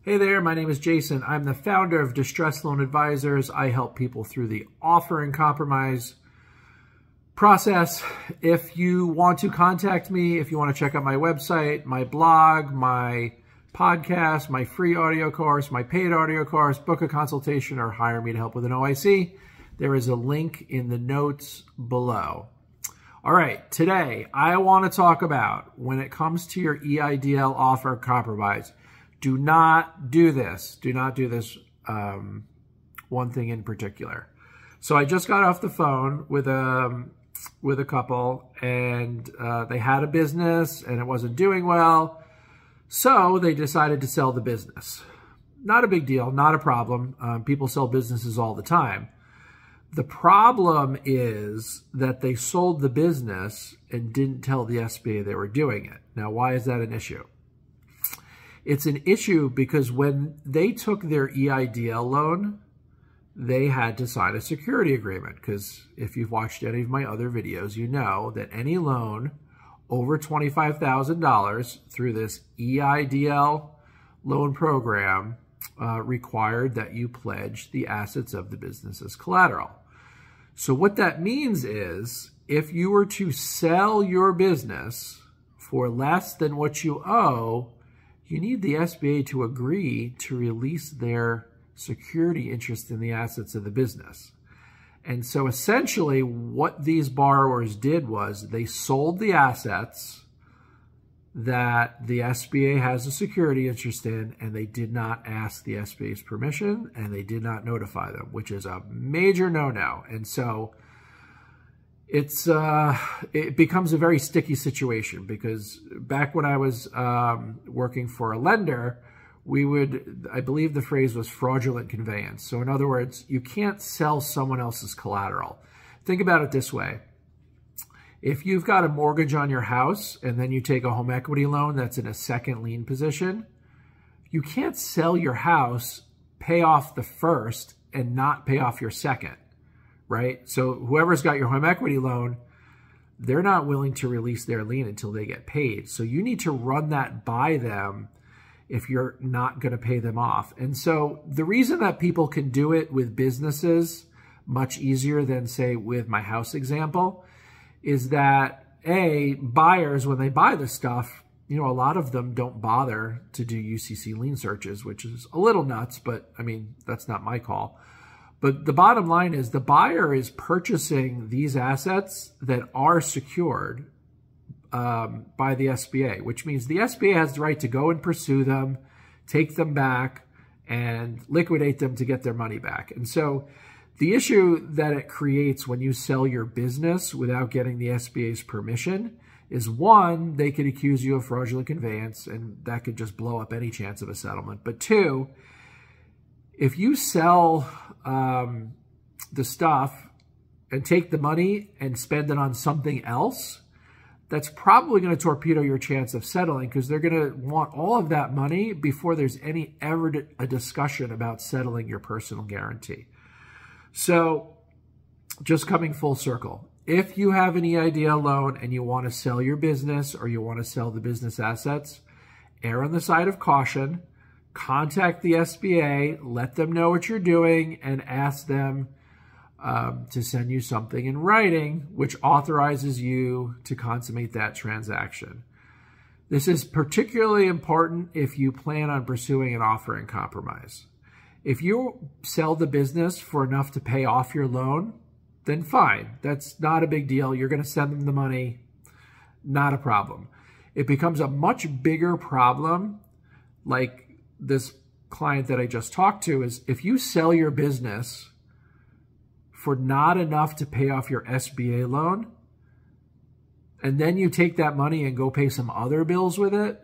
Hey there, my name is Jason. I'm the founder of Distress Loan Advisors. I help people through the offer and compromise process. If you want to contact me, if you want to check out my website, my blog, my podcast, my free audio course, my paid audio course, book a consultation, or hire me to help with an OIC, there is a link in the notes below. All right, today I want to talk about when it comes to your EIDL offer compromise. Do not do this. Do not do this one thing in particular. So I just got off the phone with a couple, and they had a business and it wasn't doing well. So they decided to sell the business. Not a big deal, not a problem. People sell businesses all the time. The problem is that they sold the business and didn't tell the SBA they were doing it. Now, why is that an issue? It's an issue because when they took their EIDL loan, they had to sign a security agreement, because if you've watched any of my other videos, you know that any loan over $25,000 through this EIDL loan program required that you pledge the assets of the business as collateral. So what that means is if you were to sell your business for less than what you owe, you need the SBA to agree to release their security interest in the assets of the business. And so essentially what these borrowers did was they sold the assets that the SBA has a security interest in, and they did not ask the SBA's permission, and they did not notify them, which is a major no-no. And so it becomes a very sticky situation, because back when I was working for a lender, we would, I believe the phrase was fraudulent conveyance. So in other words, you can't sell someone else's collateral. Think about it this way. If you've got a mortgage on your house and then you take a home equity loan that's in a second lien position, you can't sell your house, pay off the first, and not pay off your second. Right? So whoever's got your home equity loan, they're not willing to release their lien until they get paid. So you need to run that by them if you're not going to pay them off. And so the reason that people can do it with businesses much easier than, say, with my house example, is that, A, buyers, when they buy this stuff, you know, a lot of them don't bother to do UCC lien searches, which is a little nuts, but I mean, that's not my call. But the bottom line is the buyer is purchasing these assets that are secured by the SBA, which means the SBA has the right to go and pursue them, take them back, and liquidate them to get their money back. And so the issue that it creates when you sell your business without getting the SBA's permission is, one, they could accuse you of fraudulent conveyance, and that could just blow up any chance of a settlement. But two, if you sell the stuff and take the money and spend it on something else, that's probably going to torpedo your chance of settling, because they're going to want all of that money before there's ever a discussion about settling your personal guarantee. So just coming full circle, if you have an EIDL loan and you want to sell your business or you want to sell the business assets, err on the side of caution. Contact the SBA, let them know what you're doing, and ask them to send you something in writing which authorizes you to consummate that transaction. This is particularly important if you plan on pursuing an offer in compromise. If you sell the business for enough to pay off your loan, then fine. That's not a big deal. You're going to send them the money. Not a problem. It becomes a much bigger problem, like this client that I just talked to, is if you sell your business for not enough to pay off your SBA loan, and then you take that money and go pay some other bills with it,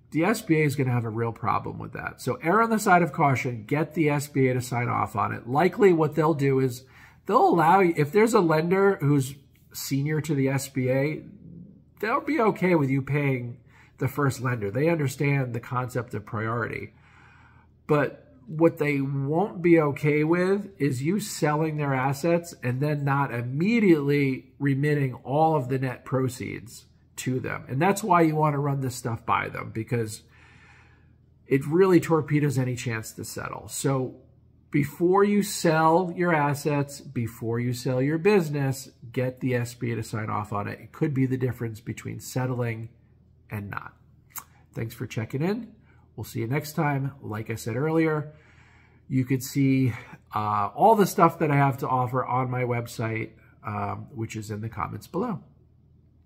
the SBA is going to have a real problem with that. So err on the side of caution, get the SBA to sign off on it. Likely what they'll do is they'll allow you, if there's a lender who's senior to the SBA, they'll be okay with you paying the first lender. They understand the concept of priority. But what they won't be okay with is you selling their assets and then not immediately remitting all of the net proceeds to them. And that's why you want to run this stuff by them, because it really torpedoes any chance to settle. So before you sell your assets, before you sell your business, get the SBA to sign off on it. It could be the difference between settling and not. Thanks for checking in. We'll see you next time. Like I said earlier, you could see all the stuff that I have to offer on my website, which is in the comments below.